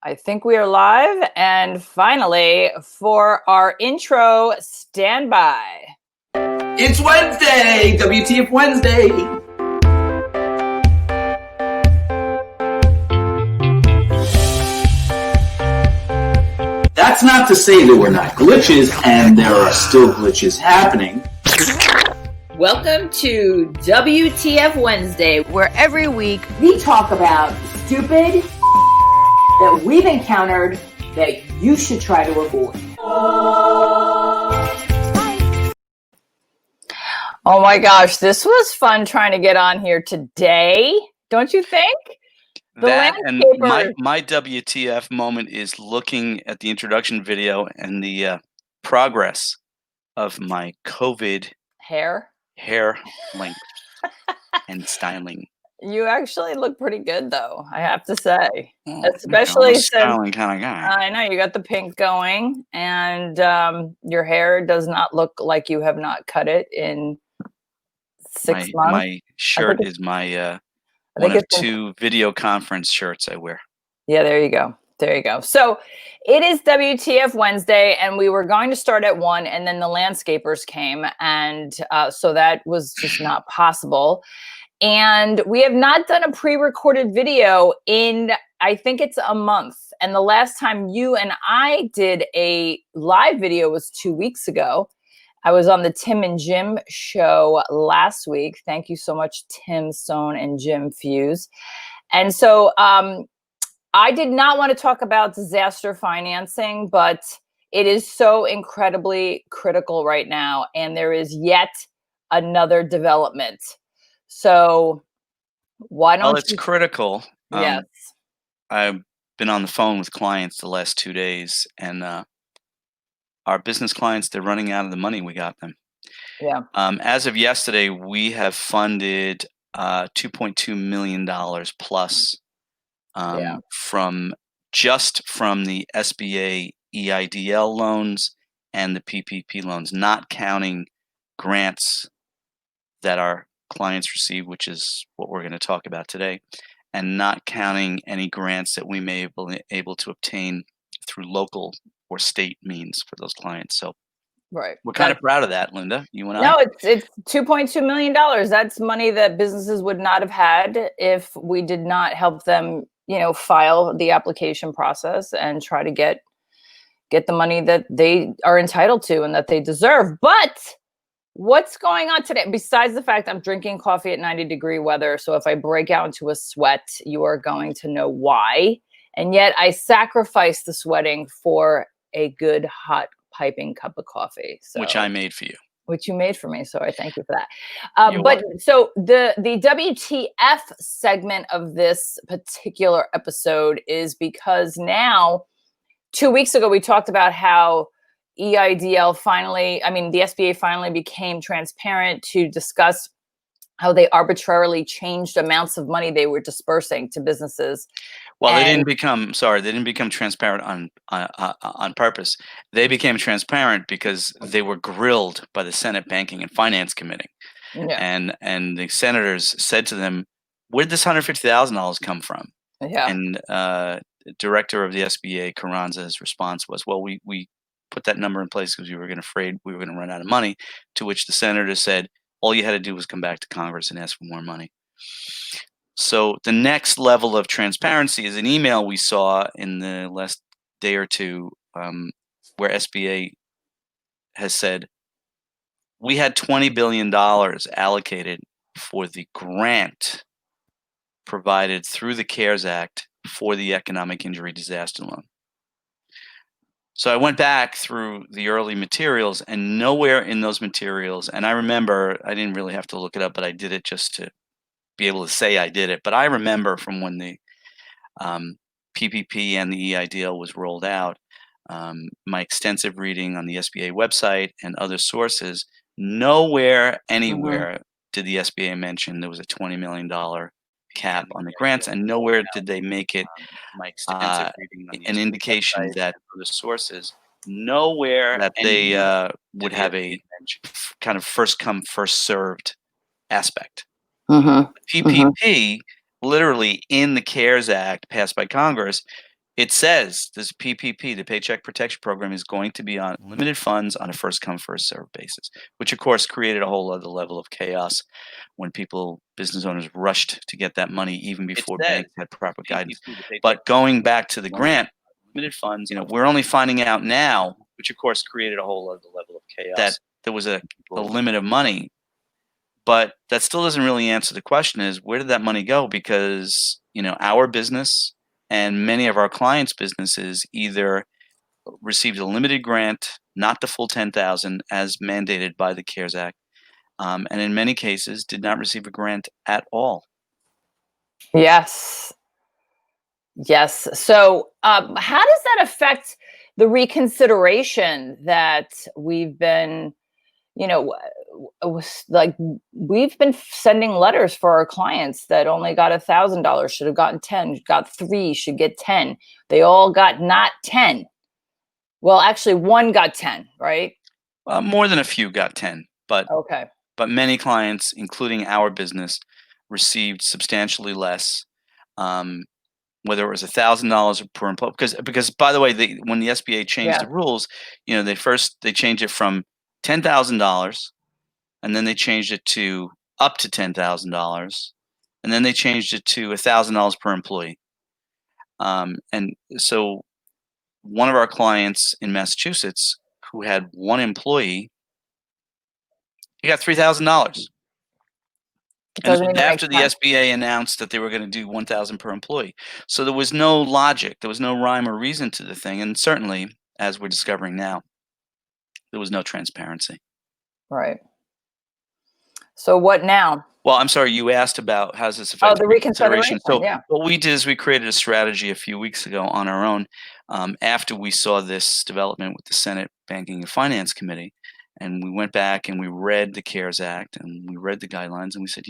I think we are live, and finally, for our intro standby. It's Wednesday! WTF Wednesday! That's not to say there were not glitches, and there are still glitches happening. Welcome to WTF Wednesday, where every week we talk about stupid that we've encountered that you should try to avoid. Oh my gosh, this was fun trying to get on here today, don't you think? That and my WTF moment is looking at the introduction video and the progress of my COVID hair length and styling. You actually look pretty good, though, I have to say. Oh, especially I'm a since styling kind of guy. I know you got the pink going, and your hair does not look like you have not cut it in 6 months. My shirt is my one of two video conference shirts I wear. Yeah, there you go. There you go. So it is WTF Wednesday, and we were going to start at 1, and then the landscapers came, and so that was just not possible. And we have not done a pre-recorded video in, I think it's a month. And the last time you and I did a live video was 2 weeks ago. I was on the Tim and Jim show last week. Thank you so much, Tim Stone and Jim Fuse. And so I did not want to talk about disaster financing, but it is so incredibly critical right now. And there is yet another development. So why don't it's critical. Yes. I've been on the phone with clients the last 2 days, and our business clients, they're running out of the money we got them. Yeah. As of yesterday, we have funded $2.2 million plus from the SBA EIDL loans and the PPP loans, not counting grants that our clients receive, which is what we're going to talk about today, and not counting any grants that we may be able to obtain through local or state means for those clients. So right, we're kind of proud of that, Linda. You and I. No, it's $2.2 million. That's money that businesses would not have had if we did not help them, file the application process and try to get the money that they are entitled to and that they deserve. But what's going on today? Besides the fact I'm drinking coffee at 90-degree weather, so if I break out into a sweat, you are going to know why. And yet I sacrifice the sweating for a good hot piping cup of coffee. So, which I made for you. Which you made for me, so I thank you for that. So the WTF segment of this particular episode is because now, 2 weeks ago, we talked about how EIDL the SBA finally became transparent to discuss how they arbitrarily changed amounts of money they were dispersing to businesses. Well, they didn't become transparent on purpose. They became transparent because they were grilled by the Senate Banking and Finance Committee. Yeah. And the senators said to them, "Where'd this $150,000 come from?" Yeah. And the director of the SBA, Carranza's response was, "Well, we put that number in place because we were afraid we were going to run out of money," to which the senator said, "All you had to do was come back to Congress and ask for more money." So the next level of transparency is an email we saw in the last day or two where SBA has said, we had $20 billion allocated for the grant provided through the CARES Act for the economic injury disaster loan. So I went back through the early materials, and nowhere in those materials, and I remember I didn't really have to look it up, but I did it just to be able to say I did it. But I remember from when the PPP and the EIDL was rolled out, my extensive reading on the SBA website and other sources, nowhere, anywhere did the SBA mention there was a $20 million cap on the grants, and nowhere did they make it an indication that the sources, nowhere that they would have a kind of first come, first served aspect. PPP, literally in the CARES Act passed by Congress, it says this PPP, the Paycheck Protection Program, is going to be on limited funds on a first come, first served basis, which of course created a whole other level of chaos when business owners rushed to get that money even before banks had proper guidance. But going back to the grant, limited funds, we're only finding out now, which of course created a whole other level of chaos, that there was a limit of money. But that still doesn't really answer the question: is where did that money go? Because our business and many of our clients' businesses either received a limited grant, not the full 10,000 as mandated by the CARES Act, and in many cases did not receive a grant at all. Yes. Yes. So, how does that affect the reconsideration that we've been, like we've been sending letters for our clients that only got $1,000, should have gotten 10, got 3, should get 10. They all got not 10. Well, actually, one got 10, right? More than a few got 10, but Okay. but many clients, including our business, received substantially less. Whether it was $1,000 per employee, because by the way, when the SBA changed Yeah. the rules, they changed it from $10,000, and then they changed it to up to $10,000, and then they changed it to $1,000 per employee. And so, one of our clients in Massachusetts who had one employee, he got $3,000. And Doesn't it was even make after the sense. SBA announced that they were going to do 1,000 per employee. So there was no logic, there was no rhyme or reason to the thing, and certainly, as we're discovering now, there was no transparency. Right. So what now? Well, I'm sorry, you asked about how does this affect The reconsideration. So Yeah. what we did is we created a strategy a few weeks ago on our own, after we saw this development with the Senate Banking and Finance Committee, and we went back and we read the CARES Act and we read the guidelines, and we said,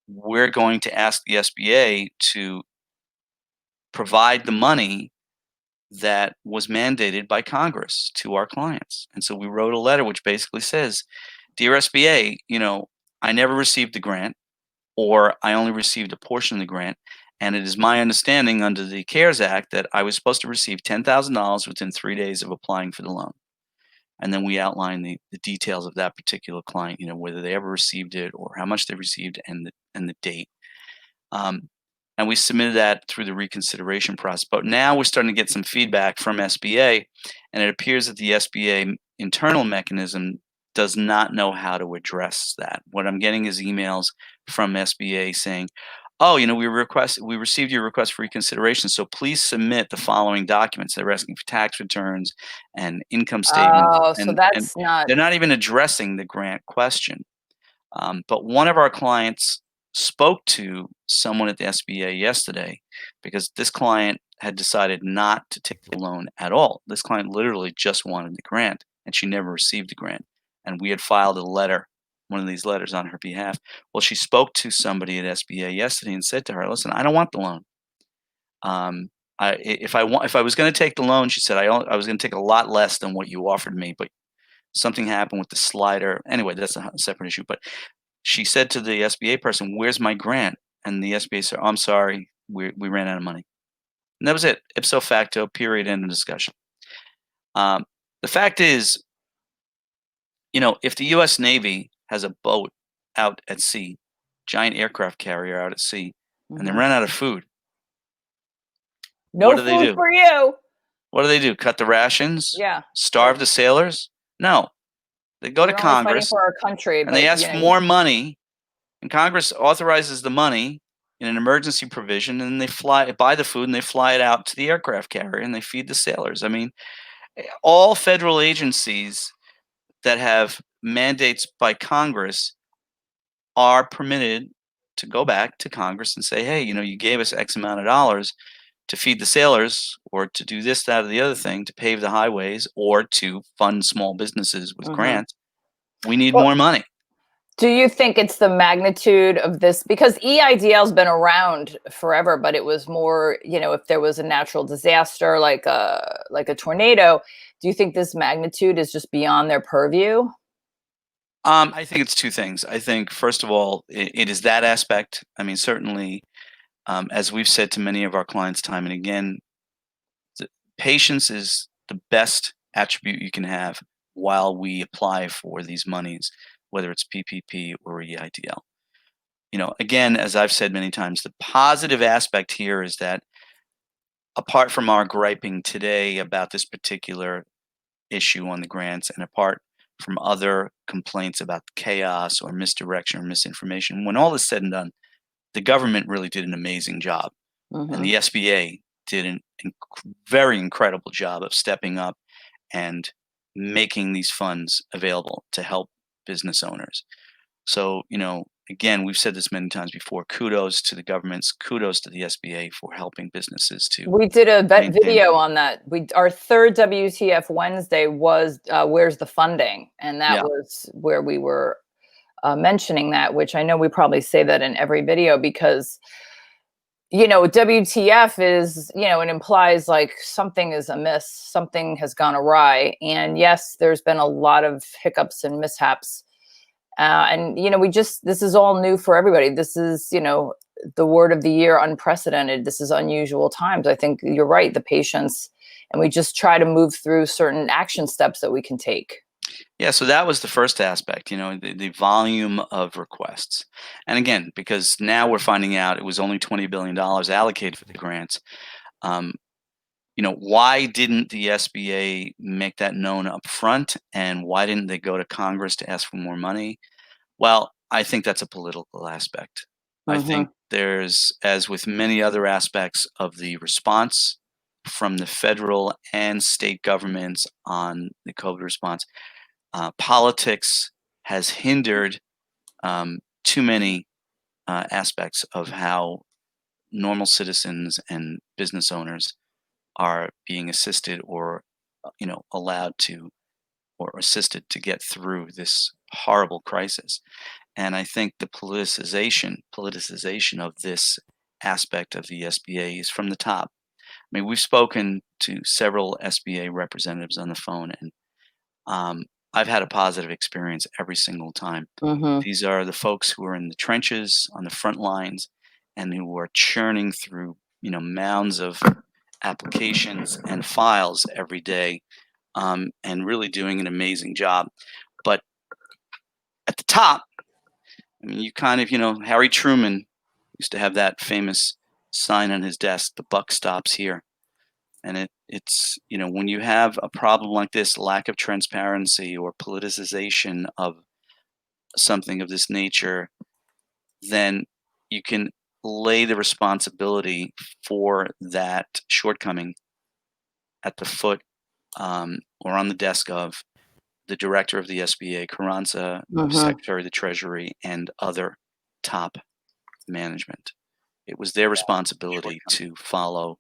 we're going to ask the SBA to provide the money that was mandated by Congress to our clients. And so we wrote a letter which basically says, "Dear SBA, I never received the grant, or I only received a portion of the grant. And it is my understanding under the CARES Act that I was supposed to receive $10,000 within 3 days of applying for the loan." And then we outline the details of that particular client, whether they ever received it or how much they received and the date. And we submitted that through the reconsideration process. But now we're starting to get some feedback from SBA, and it appears that the SBA internal mechanism does not know how to address that. What I'm getting is emails from SBA saying, "Oh, we received your request for reconsideration, so please submit the following documents." They're asking for tax returns and income statements, Oh, so and that's not they're not even addressing the grant question. But one of our clients spoke to someone at the SBA yesterday because this client had decided not to take the loan at all. This client literally just wanted the grant, and she never received the grant. And we had filed a letter, one of these letters on her behalf. Well, she spoke to somebody at SBA yesterday and said to her, "Listen, I don't want the loan. If I was going to take the loan," she said, I was going to take a lot less than what you offered me, but something happened with the slider. Anyway, that's a separate issue. But she said to the SBA person, "Where's my grant?" And the SBA said, "Oh, I'm sorry, we ran out of money." And that was it. Ipso facto, period, end of discussion. The fact is, if the U.S. Navy has a boat out at sea, giant aircraft carrier out at sea, and they run out of food, no what do they food do? for you. What do they do? Cut the rations? Yeah. Starve the sailors? No. They go to We're only fighting Congress for our country, and they but ask for more money, and Congress authorizes the money in an emergency provision, and they buy the food and they fly it out to the aircraft carrier and they feed the sailors. I mean, all federal agencies that have mandates by Congress are permitted to go back to Congress and say, "Hey, you gave us X amount of dollars to feed the sailors, or to do this, that, or the other thing, to pave the highways, or to fund small businesses with grants. We need Well, more money." do you think it's the magnitude of this? Because EIDL's been around forever, but it was more, if there was a natural disaster like a tornado, do you think this magnitude is just beyond their purview? I think it's two things. I think, first of all, it is that aspect. I mean, certainly, as we've said to many of our clients time and again, patience is the best attribute you can have while we apply for these monies, whether it's PPP or EIDL. You know, again, as I've said many times, the positive aspect here is that apart from our griping today about this particular issue on the grants, and apart from other complaints about chaos or misdirection or misinformation, when all is said and done, the government really did an amazing job. And the SBA did a very incredible job of stepping up and making these funds available to help business owners. So, you know, again, we've said this many times before, kudos to the governments, kudos to the SBA for helping businesses to. We did a maintain video on that. Our third WTF Wednesday was where's the funding? And that Yeah. was where we were mentioning that, which I know we probably say that in every video because, you know, WTF is, you know, it implies like something is amiss, something has gone awry. And yes, there's been a lot of hiccups and mishaps. And, you know, this is all new for everybody. This is, you know, the word of the year, unprecedented. This is unusual times. I think you're right, the patience. And we just try to move through certain action steps that we can take. Yeah, so that was the first aspect, you know, the volume of requests. And again, because now we're finding out it was only $20 billion allocated for the grants. You know, why didn't the SBA make that known up front? And why didn't they go to Congress to ask for more money? Well, I think that's a political aspect. I think there's, as with many other aspects of the response from the federal and state governments on the COVID response, politics has hindered too many aspects of how normal citizens and business owners are being assisted or, you know, allowed to or assisted to get through this horrible crisis. And I think the politicization of this aspect of the SBA is from the top. I mean, we've spoken to several SBA representatives on the phone, and I've had a positive experience every single time. These are the folks who are in the trenches, on the front lines, and who are churning through, you know, mounds of applications and files every day, and really doing an amazing job. But at the top, I mean, you kind of, you know, Harry Truman used to have that famous sign on his desk, "The buck stops here." And it's, you know, when you have a problem like this, lack of transparency or politicization of something of this nature, then you can lay the responsibility for that shortcoming at the foot or on the desk of the director of the SBA, Carranza, Secretary of the Treasury, and other top management. It was their responsibility to follow,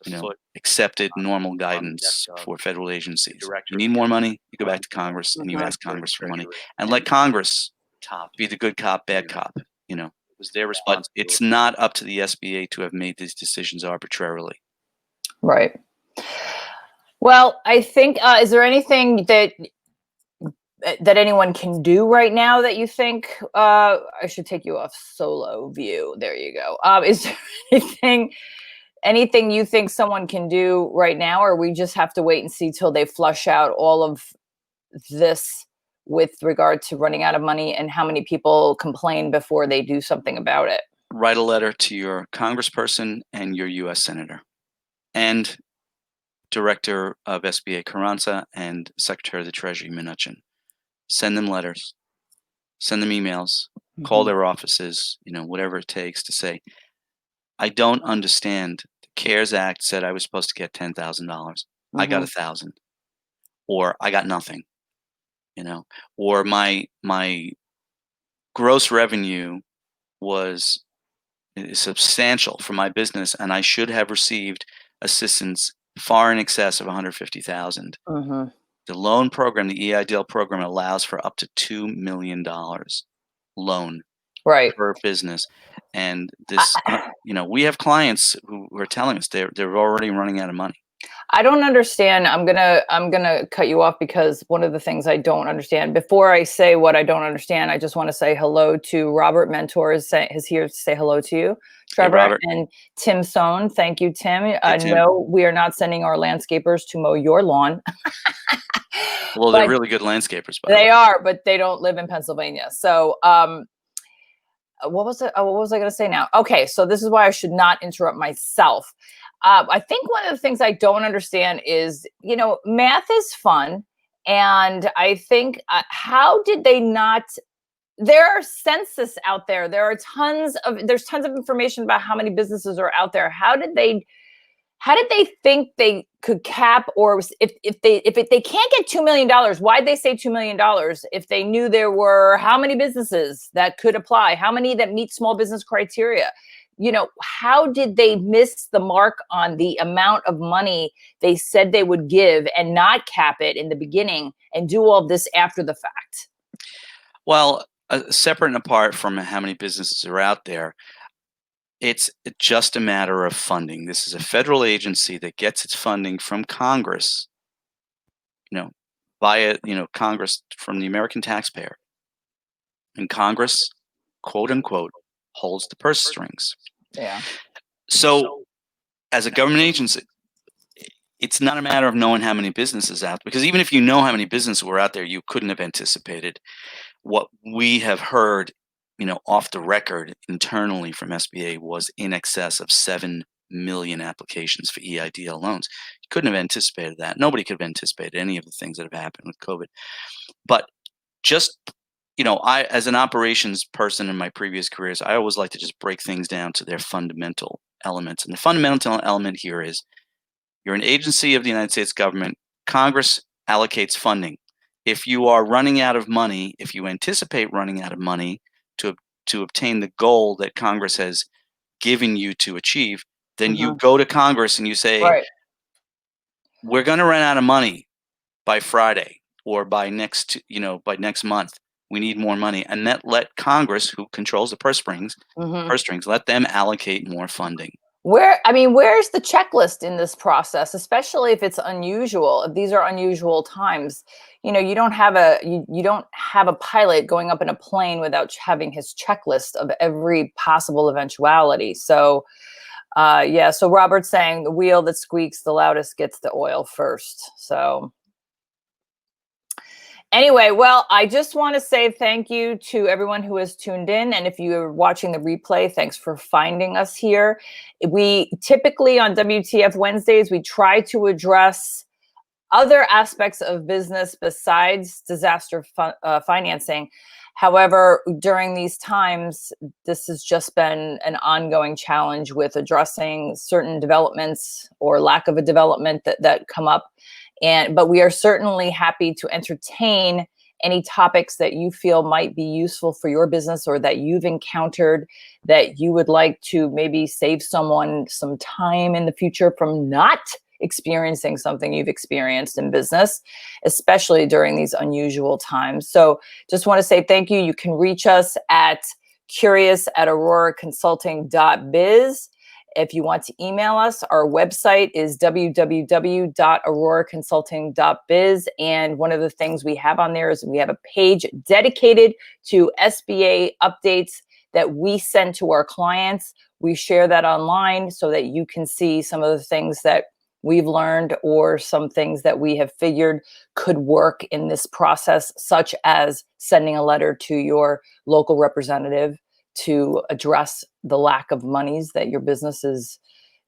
you know, accepted normal guidance for federal agencies. You need more money, you go back to Congress and you ask Congress for money, and let Congress be the good cop, bad cop. You know, it was their responsibility. But it's not up to the SBA to have made these decisions arbitrarily. Right. Well, I think, is there anything that anyone can do right now that you think, I should take you off solo view. There you go. Is there anything you think someone can do right now, or we just have to wait and see till they flush out all of this with regard to running out of money and how many people complain before they do something about it? Write a letter to your congressperson and your U.S. senator and Director of SBA Carranza and Secretary of the Treasury Mnuchin. Send them letters, send them emails, call their offices, you know, whatever it takes to say, I don't understand. The CARES Act said I was supposed to get $10,000. I got 1,000, or I got nothing, you know, or my gross revenue was substantial for my business, and I should have received assistance far in excess of $150,000. The loan program, the EIDL program, allows for up to $2 million loan per business. And this, you know, we have clients who are telling us they're already running out of money. I don't understand. I'm gonna cut you off because one of the things I don't understand. Before I say what I don't understand, I just want to say hello to Robert Mentor is here to say hello to you. Trevor Robert. and Tim Sohn. Thank you, Tim. Hey, Tim. No, we are not sending our landscapers to mow your lawn. Well, they're really good landscapers, by the way. They are, but they don't live in Pennsylvania. So, what was it? What was I going to say now? Okay, so this is why I should not interrupt myself. I think one of the things I don't understand is, math is fun. And I think, how did they not? There are census out there. There's tons of information about how many businesses are out there. How did they think they could cap, or if they can't get $2 million, why'd they say $2 million if they knew there were how many businesses that could apply, how many that meet small business criteria? How did they miss the mark on the amount of money they said they would give and not cap it in the beginning and do all this after the fact? Well, separate and apart from how many businesses are out there, it's just a matter of funding. This is a federal agency that gets its funding from Congress, via, Congress, from the American taxpayer. And Congress, quote unquote, holds the purse strings. Yeah. So as a government agency, it's not a matter of knowing how many businesses out, because even if you know how many businesses were out there, you couldn't have anticipated what we have heard, off the record internally from SBA was in excess of 7 million applications for EIDL loans. You couldn't have anticipated that. Nobody could have anticipated any of the things that have happened with COVID. But just, I, as an operations person in my previous careers, I always like to just break things down to their fundamental elements. And the fundamental element here is you're an agency of the United States government. Congress allocates funding. If you are running out of money, if you anticipate running out of money to obtain the goal that Congress has given you to achieve, then you go to Congress and you say, right, we're going to run out of money by Friday or by next month. We need more money. And let Congress, who controls the purse strings, let them allocate more funding. Where's the checklist in this process, especially if it's unusual? If these are unusual times, you don't have a pilot going up in a plane without having his checklist of every possible eventuality. So, so Robert's saying the wheel that squeaks the loudest gets the oil first. So anyway, well, I just want to say thank you to everyone who has tuned in. And if you're watching the replay, thanks for finding us here. We typically on WTF Wednesdays, we try to address other aspects of business besides disaster financing. However, during these times, this has just been an ongoing challenge with addressing certain developments or lack of a development that come up. But we are certainly happy to entertain any topics that you feel might be useful for your business or that you've encountered that you would like to maybe save someone some time in the future from not experiencing something you've experienced in business, especially during these unusual times. So just want to say thank you. You can reach us at curious@auroraconsulting.biz. If you want to email us, our website is www.auroraconsulting.biz. And one of the things we have on there is we have a page dedicated to SBA updates that we send to our clients. We share that online so that you can see some of the things that we've learned or some things that we have figured could work in this process, such as sending a letter to your local representative to address the lack of monies that your business is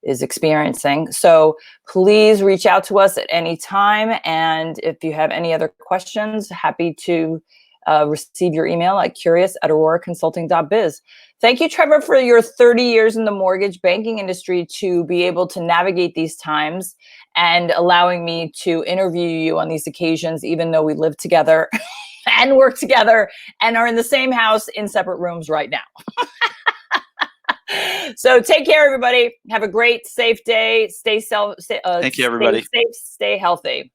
experiencing. So please reach out to us at any time. And if you have any other questions, happy to receive your email at curious@auroraconsulting.biz. Thank you, Trevor, for your 30 years in the mortgage banking industry to be able to navigate these times and allowing me to interview you on these occasions, even though we live together and work together and are in the same house in separate rooms right now. So take care, everybody. Have a great, safe day. Thank you, everybody. Stay safe, stay healthy.